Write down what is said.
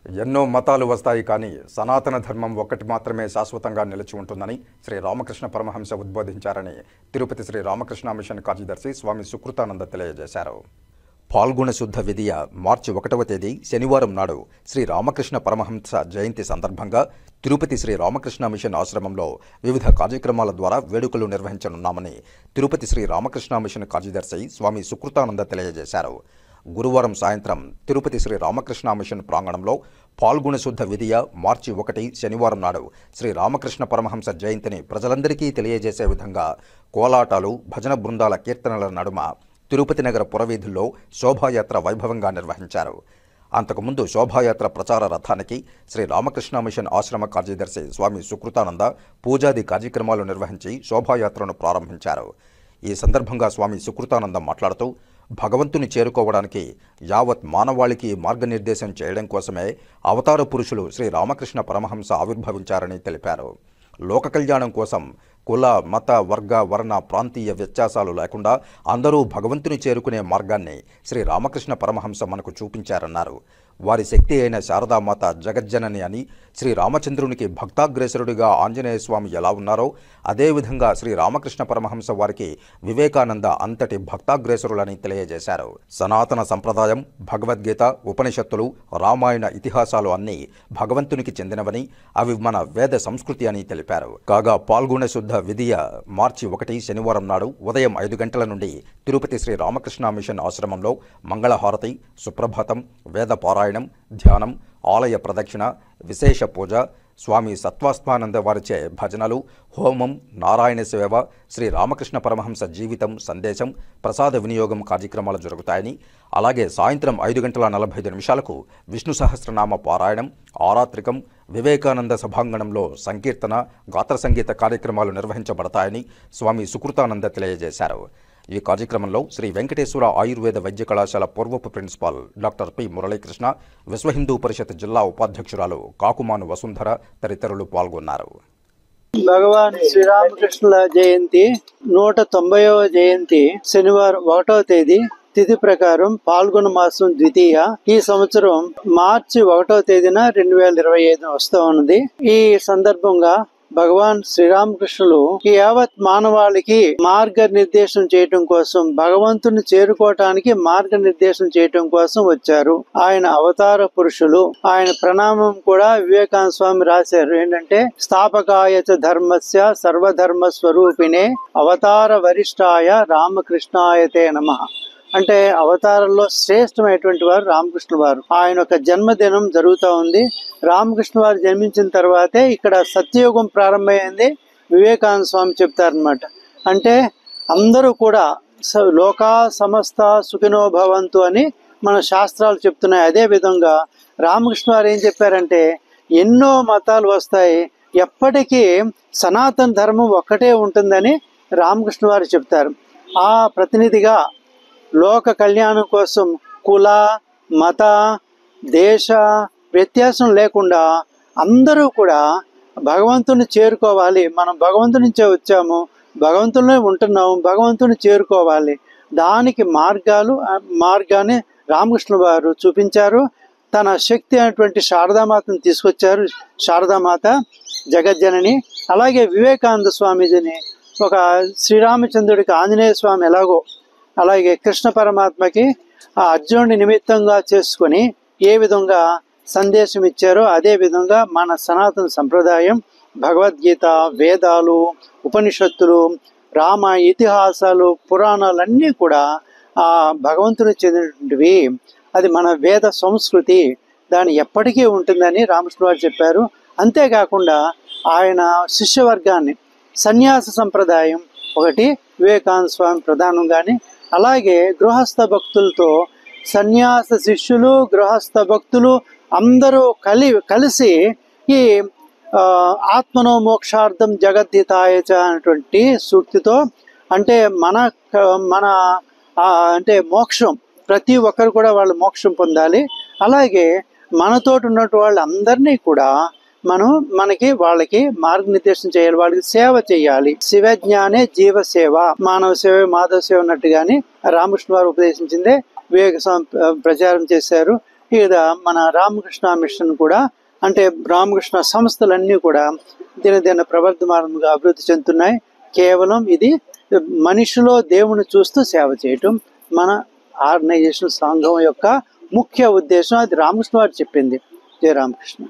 ఎన్నో మతాలు వస్తాయి కానీ సనాతన ధర్మం ఒక్కటి మాత్రమే శాశ్వతంగా నిలిచి ఉంటుందని శ్రీ రామకృష్ణ పరమహంస ఉద్బోధించారని తిరుపతి శ్రీ రామకృష్ణ మిషన్ కార్యదర్శి స్వామి సుకృతానంద తెలియజేశారు. పాల్గొన శుద్ధ విదియ మార్చి 1వ తేదీ శనివారం నాడు శ్రీ రామకృష్ణ పరమహంస జయంతి సందర్భంగా తిరుపతి శ్రీ రామకృష్ణ మిషన్ ఆశ్రమంలో వివిధ కార్యక్రమాల ద్వారా వేడుకలు నిర్వహించనున్నామని తిరుపతి శ్రీ రామకృష్ణ మిషన్ కార్యదర్శి స్వామి సుకృతానంద తెలియజేశారు. గురువారం సాయంత్రం తిరుపతి శ్రీ రామకృష్ణ మిషన్ ప్రాంగణంలో పాల్గొన శుద్ధ విదియ మార్చి 1 శనివారం నాడు శ్రీ రామకృష్ణ పరమహంస జయంతిని ప్రజలందరికీ తెలియజేసే విధంగా కోలాటాలు, భజన బృందాల కీర్తనల నడుమ తిరుపతి నగర పురవీధుల్లో శోభాయాత్ర వైభవంగా నిర్వహించారు. అంతకుముందు శోభాయాత్ర ప్రచార రథానికి శ్రీ రామకృష్ణ మిషన్ ఆశ్రమ కార్యదర్శి స్వామి సుకృతానంద పూజాది కార్యక్రమాలు నిర్వహించి శోభాయాత్రను ప్రారంభించారు. ఈ సందర్భంగా స్వామి సుకృతానంద మాట్లాడుతూ భగవంతుని చేరుకోవడానికి యావత్ మానవాళికి మార్గనిర్దేశం చేయడం కోసమే అవతార పురుషులు శ్రీ రామకృష్ణ పరమహంస ఆవిర్భవించారని తెలిపారు. లోక కళ్యాణం కోసం కుల, మత, వర్గ, వర్ణ, ప్రాంతీయ వ్యత్యాసాలు లేకుండా అందరూ భగవంతుని చేరుకునే మార్గాన్ని శ్రీ రామకృష్ణ పరమహంస మనకు చూపించారన్నారు. వారి శక్తి అయిన శారదామాత జగజ్జనని అని శ్రీ రామచంద్రునికి భక్తాగ్రేసరుడిగా ఆంజనేయ స్వామి ఎలా ఉన్నారో అదేవిధంగా శ్రీ రామకృష్ణ పరమహంస వారికి వివేకానంద అంతటి భక్తాగ్రేసరులని తెలియజేశారు. సనాతన సంప్రదాయం, భగవద్గీత, ఉపనిషత్తులు, రామాయణ ఇతిహాసాలు అన్నీ భగవంతునికి చెందినవని, అవి మన వేద సంస్కృతి అని తెలిపారు. కాగా పాల్గొన శుద్ధ విదియ మార్చి 1 శనివారం నాడు ఉదయం 5 గంటల నుండి తిరుపతి శ్రీ రామకృష్ణ మిషన్ ఆశ్రమంలో మంగళహారతి, సుప్రభాతం, వేద పారాయణం, ధ్యానం, ఆలయ ప్రదక్షిణ, విశేష పూజ, స్వామి సత్వాస్మానంద వారిచే భజనలు, హోమం, నారాయణ సేవ, శ్రీ రామకృష్ణ పరమహంస జీవితం, సందేశం, ప్రసాద వినియోగం కార్యక్రమాలు జరుగుతాయని, అలాగే సాయంత్రం 5:45 విష్ణు సహస్రనామ పారాయణం, ఆరాత్రికం, వివేకానంద సభాంగణంలో సంకీర్తన, గాత్ర సంగీత కార్యక్రమాలు నిర్వహించబడతాయని స్వామి సుకృతానంద తెలియజేశారు. ఈ కార్యక్రమంలో శ్రీ వెంకటేశ్వర ఆయుర్వేద వైద్య కళాశాల పూర్వపు ప్రిన్సిపాల్ డాక్టర్ పి మురళీకృష్ణ, విశ్వ హిందూ పరిషత్ జిల్లా ఉపాధ్యక్షురాలు కాకుమాను వసుంధర తదితరులు పాల్గొన్నారు. భగవాన్ శ్రీరామకృష్ణుల జయంతి 190వ జయంతి శనివారం 1వ తేదీ తిథి ప్రకారం పాల్గొన మాసం ద్వితీయ. ఈ సంవత్సరం మార్చి 1వ తేదీన 2025 వస్తూ ఉన్నది. ఈ సందర్భంగా భగవాన్ శ్రీరామకృష్ణులు ఈ యావత్ మానవాళికి మార్గనిర్దేశం చేయటం కోసం, భగవంతుని చేరుకోవటానికి మార్గనిర్దేశం చేయటం కోసం వచ్చారు. ఆయన అవతార పురుషులు. ఆయన ప్రణామం కూడా వివేకానంద స్వామి రాశారు. ఏంటంటే, స్థాపకాయ చ ధర్మస్య సర్వధర్మ స్వరూపిణే అవతార వరిష్ఠాయ రామకృష్ణాయతే నమః. అంటే అవతారంలో శ్రేష్టమైనటువంటి వారు రామకృష్ణ వారు. ఆయన యొక్క జన్మదినం జరుగుతూ ఉంది. రామకృష్ణ వారు జన్మించిన తర్వాతే ఇక్కడ సత్యయుగం ప్రారంభమైంది వివేకానంద స్వామి చెప్తారనమాట. అంటే అందరూ కూడా లోకా సమస్త సుఖినో భవంతు అని మన శాస్త్రాలు చెప్తున్నాయి. అదే విధంగా రామకృష్ణ వారు ఏం చెప్పారంటే, ఎన్నో మతాలు వస్తాయి, ఎప్పటికీ సనాతన ధర్మం ఒక్కటే ఉంటుందని రామకృష్ణ వారు చెప్తారు. ఆ ప్రతినిధిగా లోక కళ్యాణం కోసం కుల, మత, దేశ వ్యత్యాసం లేకుండా అందరూ కూడా భగవంతుని చేరుకోవాలి. మనం భగవంతుని నుంచే వచ్చాము, భగవంతునే ఉంటున్నాము, భగవంతుని చేరుకోవాలి. దానికి మార్గాన్ని రామకృష్ణ వారు చూపించారు. తన శక్తి అయినటువంటి శారదామాతను తీసుకొచ్చారు. శారదామాత జగజ్జనని. అలాగే వివేకానంద స్వామీజీని ఒక శ్రీరామచంద్రుడికి ఆంజనేయ స్వామి ఎలాగో, అలాగే కృష్ణ పరమాత్మకి ఆ అర్జునుడి నిమిత్తంగా చేసుకొని ఏ విధంగా సందేశం ఇచ్చారో అదే విధంగా మన సనాతన సంప్రదాయం, భగవద్గీత, వేదాలు, ఉపనిషత్తులు, రామ ఇతిహాసాలు, పురాణాలన్నీ కూడా ఆ భగవంతుని చెందినటువంటివి. అది మన వేద సంస్కృతి, దాని ఎప్పటికీ ఉంటుందని రామకృష్ణ వారు చెప్పారు. అంతేకాకుండా ఆయన శిష్యవర్గాన్ని, సన్యాస సంప్రదాయం ఒకటి వివేకానంద స్వామి ప్రధానంగానే, అలాగే గృహస్థ భక్తులతో సన్యాస శిష్యులు, గృహస్థ భక్తులు అందరూ కలిసి ఈ ఆత్మనో మోక్షార్థం జగద్ధితాయచ అనేటువంటి సూక్తితో, అంటే మన అంటే మోక్షం, ప్రతి ఒక్కరు కూడా వాళ్ళు మోక్షం పొందాలి. అలాగే మనతోటి ఉన్నటువంటి వాళ్ళందరినీ కూడా వాళ్ళకి మార్గనిర్దేశం చేయాలి, వాళ్ళకి సేవ చేయాలి. శివజ్ఞానే జీవ సేవ, మానవ సేవ మాధవ సేవ అన్నట్టుగానే రామకృష్ణ వారు ఉపదేశించిందే వివేక ప్రచారం చేశారు. ఇక మన రామకృష్ణ మిషన్ కూడా, అంటే రామకృష్ణ సంస్థలన్నీ కూడా దినదిన ప్రవర్ధమానంగా అభివృద్ధి చెందుతున్నాయి. కేవలం ఇది మనిషిలో దేవుని చూస్తూ సేవ చేయటం మన ఆర్గనైజేషన్ సంఘం యొక్క ముఖ్య ఉద్దేశం. అది రామకృష్ణ వారు చెప్పింది. జయ రామకృష్ణ.